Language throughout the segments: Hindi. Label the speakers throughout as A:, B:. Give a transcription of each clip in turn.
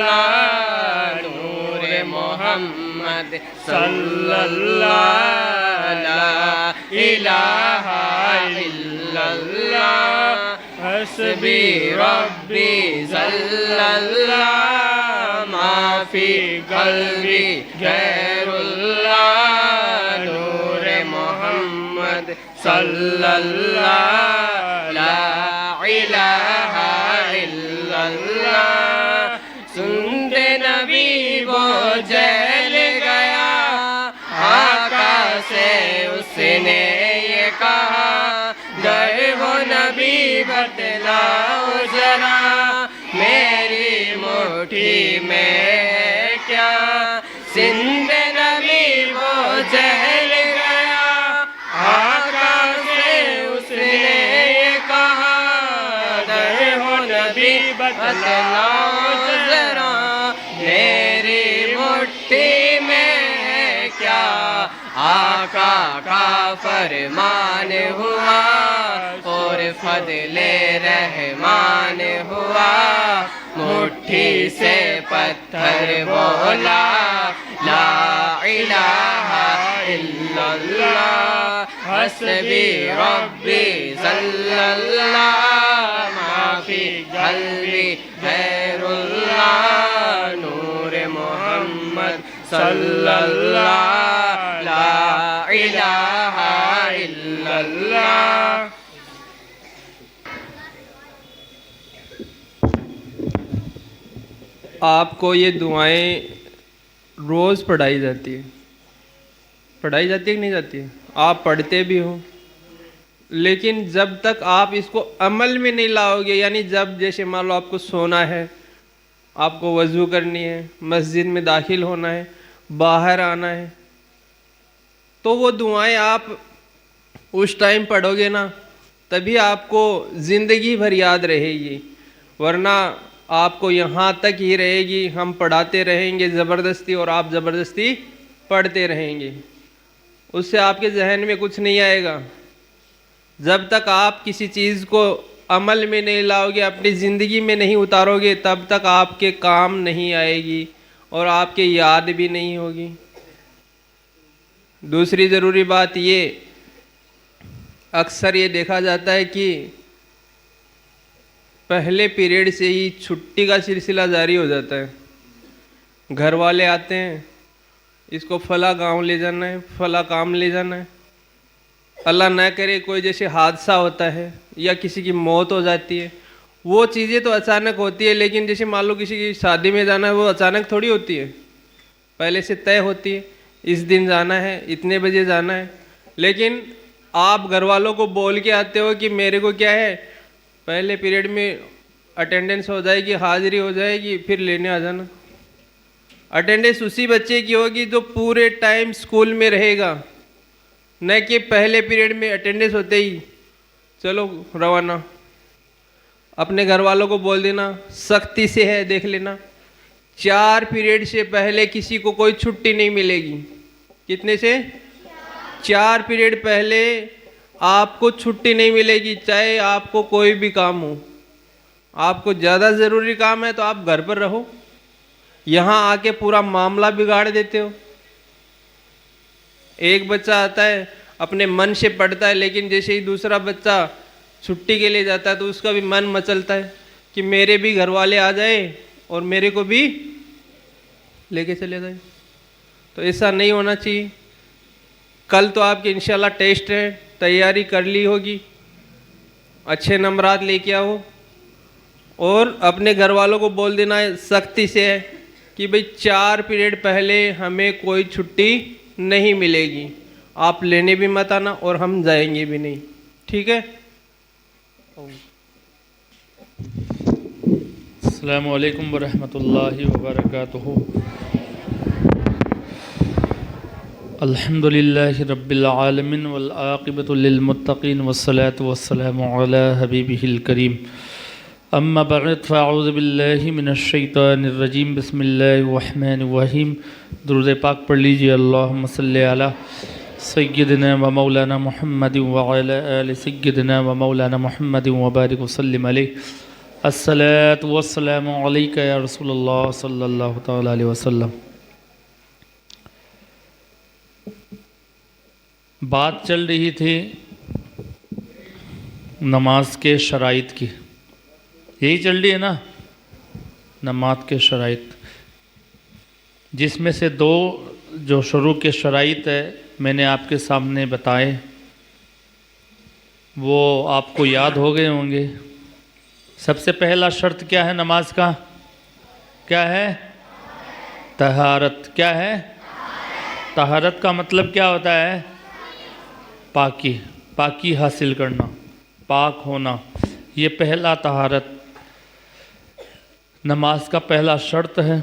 A: सल्लल्लाहु नूर मोहम्मद सल्लल्लाहु ला इलाहा इल्लल्लाह हस्बी रब्बी सल्लल्लाहु माफी कल्बी गैरुल्लाह नूर मोहम्मद सल्लल्लाहु ला इलाहा इल्लल्लाह। सुनते नबी वो जल गया आका से उसने ये कहा गए वो नबी बतलाओ जरा मेरी मुट्ठी में क्या। सिंध नबी वो जल गया आका से उसने ये कहा गए हो नबी बतलाओ जरा मेरी मुट्ठी में क्या। आका का फरमान हुआ और फजले रहमान हुआ मुट्ठी से पत्थर बोला ला इलाहा इल्लल्लाह हस्बी रब्बी सल्लल्लाहु माफी कल्बी गैरुल्लाह नूर मोहम्मद सल्लल्लाहु ला इलाहा इल्लल्लाह।
B: आपको ये दुआएं रोज़ पढ़ाई जाती है कि नहीं जाती है? आप पढ़ते भी हो, लेकिन जब तक आप इसको अमल में नहीं लाओगे, यानी जब जैसे मान लो आपको सोना है, आपको वज़ू करनी है, मस्जिद में दाखिल होना है, बाहर आना है, तो वो दुआएं आप उस टाइम पढ़ोगे ना, तभी आपको ज़िंदगी भर याद रहेगी। वरना आपको यहाँ तक ही रहेगी, हम पढ़ाते रहेंगे ज़बरदस्ती और आप ज़बरदस्ती पढ़ते रहेंगे, उससे आपके जहन में कुछ नहीं आएगा। जब तक आप किसी चीज़ को अमल में नहीं लाओगे, अपनी ज़िंदगी में नहीं उतारोगे, तब तक आपके काम नहीं आएगी और आपके याद भी नहीं होगी। दूसरी ज़रूरी बात ये, अक्सर ये देखा जाता है कि पहले पीरियड से ही छुट्टी का सिलसिला जारी हो जाता है। घर वाले आते हैं, इसको फला गांव ले जाना है, फला काम ले जाना है। अल्लाह न करे कोई जैसे हादसा होता है या किसी की मौत हो जाती है, वो चीज़ें तो अचानक होती है, लेकिन जैसे मान लो किसी की शादी में जाना है, वो अचानक थोड़ी होती है, पहले से तय होती है, इस दिन जाना है, इतने बजे जाना है। लेकिन आप घर वालों को बोल के आते हो कि मेरे को क्या है, पहले पीरियड में अटेंडेंस हो जाएगी, हाज़िरी हो जाएगी, फिर लेने आ जाना। अटेंडेंस उसी बच्चे की होगी जो पूरे टाइम स्कूल में रहेगा, न कि पहले पीरियड में अटेंडेंस होते ही चलो रवाना। अपने घर वालों को बोल देना, सख्ती से है, देख लेना 4 पीरियड से पहले किसी को कोई छुट्टी नहीं मिलेगी। कितने से? 4 पीरियड पहले आपको छुट्टी नहीं मिलेगी, चाहे आपको कोई भी काम हो। आपको ज़्यादा ज़रूरी काम है तो आप घर पर रहो, यहाँ आके पूरा मामला बिगाड़ देते हो। एक बच्चा आता है अपने मन से पढ़ता है, लेकिन जैसे ही दूसरा बच्चा छुट्टी के लिए जाता है तो उसका भी मन मचलता है कि मेरे भी घर वाले आ जाए और मेरे को भी लेके चले जाए। तो ऐसा नहीं होना चाहिए। कल तो आपके इंशाल्लाह टेस्ट है, तैयारी कर ली होगी, अच्छे नंबरात लेके आओ और अपने घर वालों को बोल देना है सख्ती से है कि भाई 4 पीरियड पहले हमें कोई छुट्टी नहीं मिलेगी, आप लेने भी मत आना और हम जाएंगे भी नहीं, ठीक है?
C: अस्सलामु अलैकुम वरहमतुल्लाहि वबरकातुहू। अल्हम्दुलिल्लाहि रब्बिल आलमीन वल आक़िबतु लिल मुत्तक़ीन वस्सलातु वस्सलामु अला हबीबिहिल करीम। अम्मा बअद फ़अऊज़ु बिल्लाहि मिनश शैतानिर रजीम। बिस्मिल्लाहिर रहमानिर रहीम। दुरूद पाक पढ़ लीजिए। अल्लाहुम्मा सल्लि अला सय्यिदिना व मौलाना मुहम्मद व अला आलि सय्यिदिना व मौलाना मुहम्मद व बारिक व सल्लिम अलैहि। अस्सलातु वस्सलामु अलैका या रसूलल्लाह सल्लल्लाहु तआला अलैहि वसल्लम। बात चल रही थी नमाज के शराइत की, यही चल रही है ना, नमाज के शराइत, जिसमें से दो जो शुरू के शराइत है मैंने आपके सामने बताए, वो आपको याद हो गए होंगे। सबसे पहला शर्त क्या है नमाज का? क्या है? तहारत। क्या है? तहारत का मतलब क्या होता है? पाकी, पाकी हासिल करना, पाक होना, ये पहला तहारत नमाज का पहला शर्त है।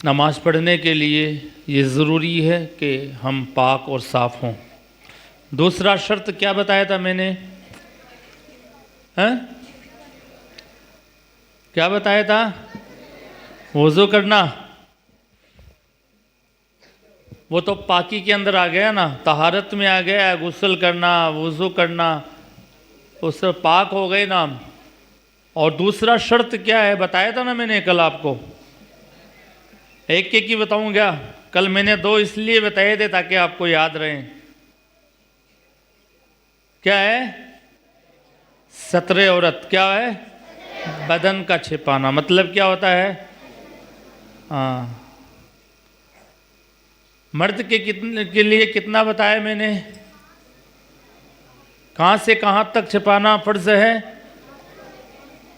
C: नमाज पढ़ने के लिए ये ज़रूरी है कि हम पाक और साफ़ हों। दूसरा शर्त क्या बताया था मैंने? हैं? क्या बताया था? वज़ू करना। वो तो पाकी के अंदर आ गया ना, तहारत में आ गया, गुस्ल करना, वज़ू करना, उससे पाक हो गए ना। और दूसरा शर्त क्या है बताया था ना मैंने कल आपको, एक एक ही बताऊं क्या? कल मैंने दो इसलिए बताए थे ताकि आपको याद रहें। क्या है? सत्रे औरत। क्या है? बदन का छिपाना। मतलब क्या होता है? हाँ, मर्द के लिए कितना बताया मैंने? कहाँ से कहाँ तक छिपाना फ़र्ज है?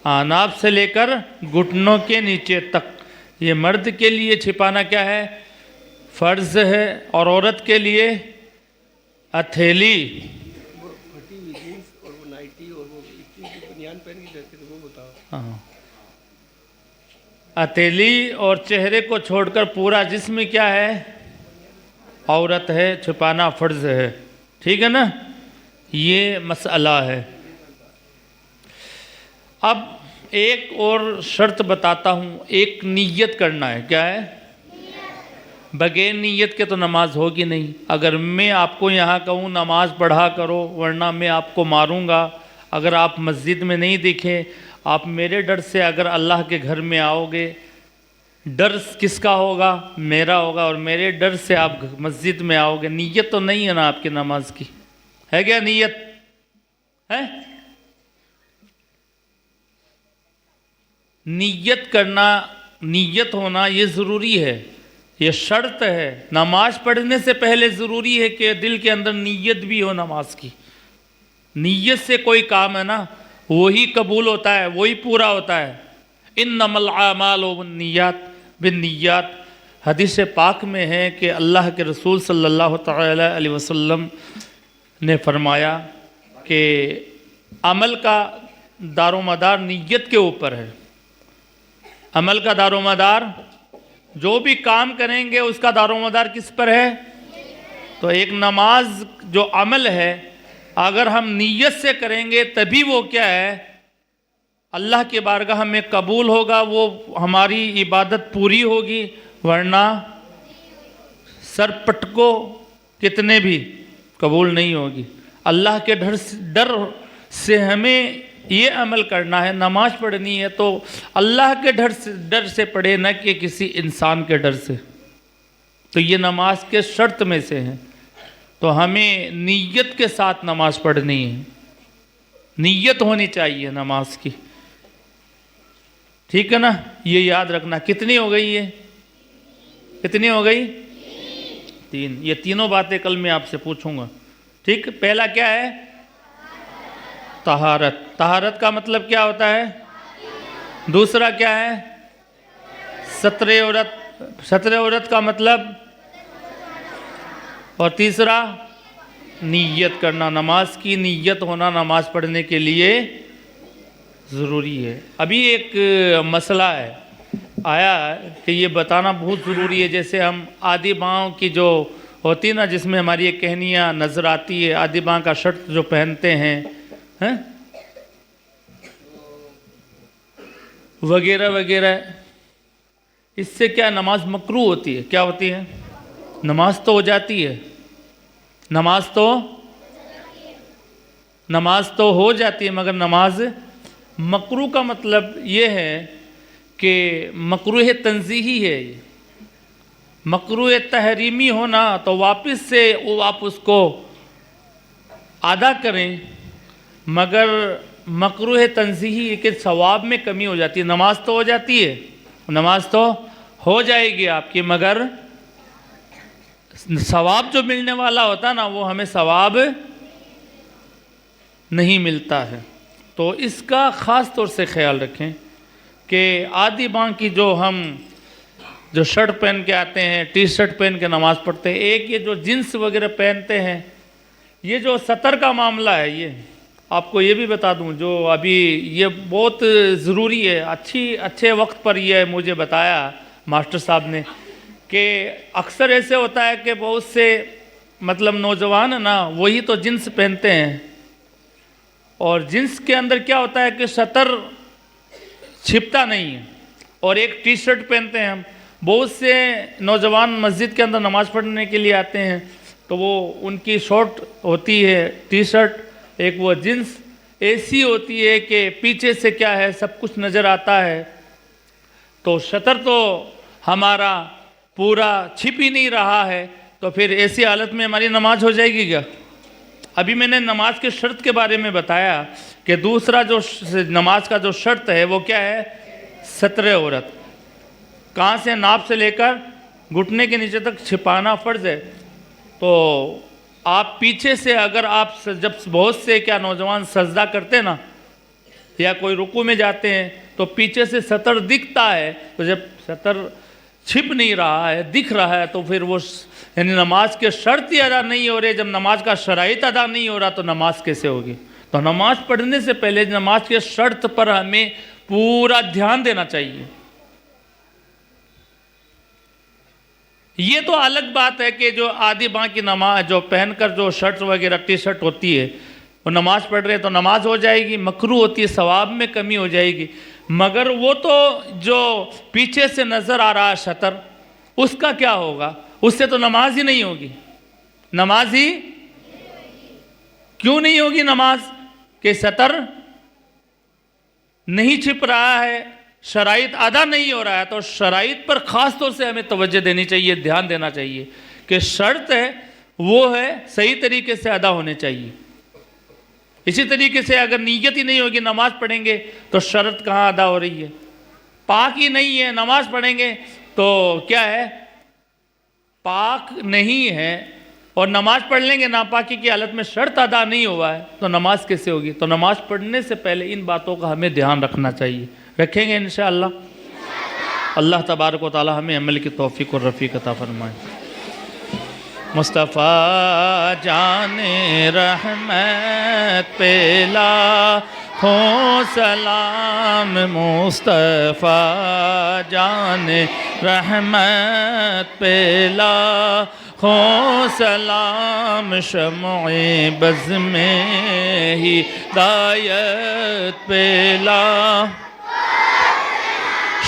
C: नाभ से लेकर घुटनों के नीचे तक, ये मर्द के लिए छिपाना क्या है? फ़र्ज है। और औरत के लिए हथेली, हाँ, हथेली और चेहरे को छोड़कर पूरा जिस्म क्या है? औरत है, छुपाना फ़र्ज है। ठीक है ना, ये मसला है। अब एक और शर्त बताता हूँ, एक नीयत करना है। क्या है? बगैर नीयत के तो नमाज होगी नहीं। अगर मैं आपको यहाँ कहूँ नमाज पढ़ा करो वरना मैं आपको मारूंगा, अगर आप मस्जिद में नहीं दिखे, आप मेरे डर से अगर अल्लाह के घर में आओगे, डर किसका होगा? मेरा होगा। और मेरे डर से आप मस्जिद में आओगे, नीयत तो नहीं है ना आपकी नमाज की, है क्या नीयत? है? नीयत करना, नीयत होना ये ज़रूरी है, ये शर्त है। नमाज पढ़ने से पहले ज़रूरी है कि दिल के अंदर नीयत भी हो नमाज की। नीयत से कोई काम है ना वही कबूल होता है, वही पूरा होता है। इन्नमल आमालु बिन्नियात बिन्नियात, हदीस पाक में है कि अल्लाह के रसूल सल्लल्लाहु तआला अलैहि वसल्लम ने फरमाया कि अमल का दारोमदार नीयत के ऊपर है। अमल का दारोमदार, जो भी काम करेंगे उसका दारोमदार किस पर है? तो एक नमाज जो अमल है, अगर हम नीयत से करेंगे तभी वो क्या है? अल्लाह के बारगाह में कबूल होगा, वो हमारी इबादत पूरी होगी। वरना सर पटको कितने भी कबूल नहीं होगी। अल्लाह के डर से हमें ये अमल करना है, नमाज पढ़नी है तो अल्लाह के डर से पढ़े, न कि किसी इंसान के डर से। तो ये नमाज के शर्त में से है। तो हमें नीयत के साथ नमाज पढ़नी है, नीयत होनी चाहिए नमाज की। ठीक है ना, ये याद रखना। कितनी हो गई ये? कितनी हो गई? 3। ये तीनों बातें कल मैं आपसे पूछूंगा। ठीक, पहला क्या है? तहारत। तहारत का मतलब क्या होता है? दूसरा क्या है? सत्रे औरत। सत्रे औरत का मतलब? और तीसरा नीयत करना, नमाज की नीयत होना नमाज पढ़ने के लिए ज़रूरी है। अभी एक मसला है आया कि ये बताना बहुत ज़रूरी है। जैसे हम आदि बाँव की जो होती ना, जिसमें हमारी एक कहनियाँ नज़र आती है, आदि बाँव का शर्ट जो पहनते हैं वगैरह वगैरह, इससे क्या नमाज मकरूह होती है? क्या होती है? नमाज तो हो जाती है, नमाज तो हो जाती है, मगर नमाज मकरू का मतलब ये है कि मकरूह तंज़ीही है ये। मकरूह तहरीमी होना तो वापस से वो आप उसको अदा करें, मगर मकरूह तंज़ीही के सवाब में कमी हो जाती है। नमाज तो हो जाती है, नमाज तो हो जाएगी आपकी, मगर सवाब जो मिलने वाला होता है ना, वो हमें सवाब नहीं मिलता है। तो इसका ख़ास तौर से ख्याल रखें कि आधी बांह की जो शर्ट पहन के आते हैं, टी शर्ट पहन के नमाज़ पढ़ते हैं, एक ये जो जींस वगैरह पहनते हैं, ये जो सतर का मामला है, ये आपको ये भी बता दूं, जो अभी ये बहुत ज़रूरी है, अच्छे वक्त पर ये मुझे बताया मास्टर साहब ने कि अक्सर ऐसे होता है कि बहुत से मतलब नौजवान है ना, वही तो जींस पहनते हैं, और जींस के अंदर क्या होता है कि सतर छिपता नहीं है, और एक टी शर्ट पहनते हैं हम। बहुत से नौजवान मस्जिद के अंदर नमाज़ पढ़ने के लिए आते हैं, तो वो उनकी शॉर्ट होती है टी शर्ट, एक वो जींस ऐसी होती है कि पीछे से क्या है सब कुछ नज़र आता है, तो सतर तो हमारा पूरा छिप ही नहीं रहा है, तो फिर ऐसी हालत में हमारी नमाज हो जाएगी क्या? अभी मैंने नमाज के शर्त के बारे में बताया कि दूसरा जो नमाज का जो शर्त है वो क्या है? सत्र औरत। कहाँ से? नाप से लेकर घुटने के नीचे तक छिपाना फ़र्ज़ है। तो आप पीछे से अगर आप जब बहुत से क्या नौजवान सजदा करते ना, या कोई रुकू में जाते हैं, तो पीछे से सतर दिखता है, तो जब सतर छिप नहीं रहा है, दिख रहा है, तो फिर वो यानी नमाज के शर्त ही अदा नहीं हो रहे। जब नमाज का शराइत अदा नहीं हो रहा तो नमाज कैसे होगी? तो नमाज पढ़ने से पहले नमाज के शर्त पर हमें पूरा ध्यान देना चाहिए। ये तो अलग बात है कि जो आधी बांह की नमाज जो पहनकर जो शर्ट वगैरह टी शर्ट होती है, वो नमाज पढ़ रहे हैं तो नमाज हो जाएगी, मकरू होती है, सवाब में कमी हो जाएगी। मगर वो तो जो पीछे से नज़र आ रहा है सतर, उसका क्या होगा? उससे तो नमाज ही नहीं होगी। नमाज ही क्यों नहीं होगी? नमाज के सतर नहीं छिप रहा है, शराइत अदा नहीं हो रहा है, तो शराइत पर ख़ास तौर से हमें तवज्जो देनी चाहिए, ध्यान देना चाहिए कि शर्त है वो है सही तरीके से अदा होने चाहिए। इसी तरीके से अगर नीयत ही नहीं होगी, नमाज पढ़ेंगे तो शर्त कहाँ अदा हो रही है? पाक ही नहीं है, नमाज पढ़ेंगे तो क्या है? पाक नहीं है, और नमाज पढ़ लेंगे नापाकी की हालत में, शर्त अदा नहीं हुआ है, तो नमाज कैसे होगी? तो नमाज पढ़ने से पहले इन बातों का हमें ध्यान रखना चाहिए। रखेंगे इंशाअल्लाह। अल्लाह तबारक व तआला हमें अमल की तौफीक और रफ़ीक अता फरमाए। मुस्तफ़ा जाने रहमत पेला हो सलाम, मुस्तफ़ा जाने रहमत पेला हो सलाम, शम्ए बज़ में हिदायत पेला,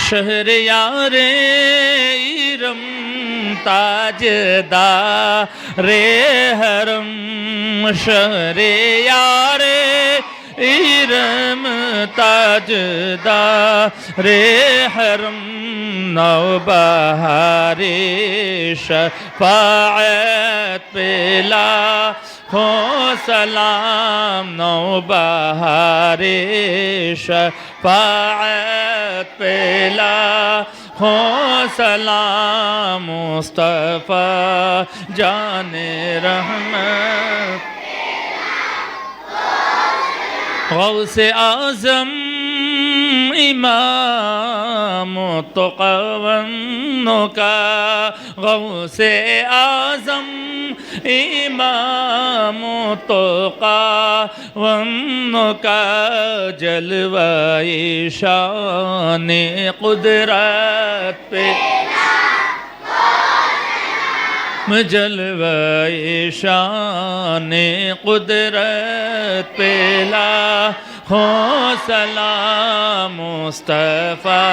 C: शहरयारे इरम ताजदारे हरम, शहरयारे इरम ताजदारे हरम, नौबहारे शफाअत पेला हो सलाम, नौबहारे शफाअत पेला हो सलाम, मुस्तफ़ा जाने रहमत गौसे आज़म इमाम तुक़व्वन्नो का, गौसे आज़म इमाम तुक़व्वन्नो का, जलवाए शाने कुदरत पे, जलवाए शाने कुदरत पेला हो सलाम, मुस्तफ़ा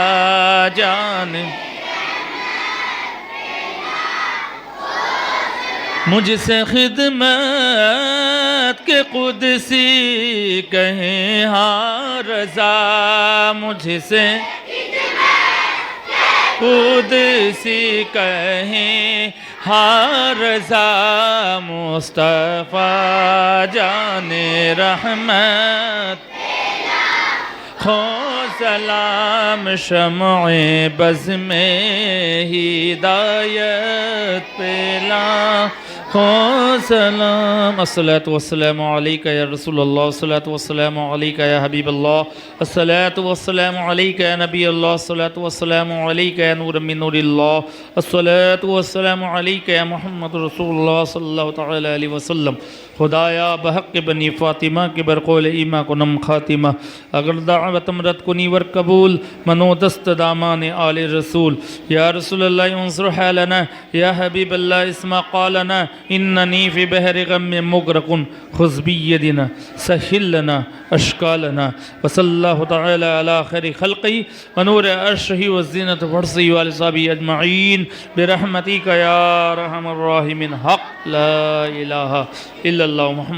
C: जाने मुझसे खिदमत के कुदसी कहें हाँ रज़ा, मुझसे कुदसी कहें हाँ रज़ा, मुस्तफ़ा जाने रहमत खो सलाम शम्ए बज़ में हिदायत पेला खो सलाम। अस्सलातु वस्सलामु अलैका या रसूलल्लाह, अस्सलातु वस्सलामु अलैका या हबीबल्लाह, अस्सलातु वस्सलामु अलैका या नबीअल्लाह, अस्सलातु वस्सलामु अलैका या नूर मिन नूरिल्लाह, अस्सलातु वस्सलामु अलैका या मुहम्मद रसूलुल्लाह सल्लल्लाहु तआला अलैहि वसल्लम। खुदाया बहक़ बनी फ़ातिमा के बरक़ौल ईमा को नम ख़ातिमा, अगर दावत अमरत कुनी वर कबूल, मनोदस्त दामान आले रसूल। या रसूलल्लाह उन्सुर हालना, या हबीबल्लाह इस्मा क़ालना, इन्ननी फ़ी बहरि ग़म्मिन मुग़रक़ुन ख़ुज़ बियदिना सहिल लना अशकालना। वसल्लल्लाहु तआला अला खैरि ख़ल्क़ि व नूर अर्शिही व ज़ीनत वर्सिही व अलसाबी अजमईन बिरहमतिका या अरहमर राहिमीन। हक़ ला इलाहा इल्लल्लाह मुहम्मद।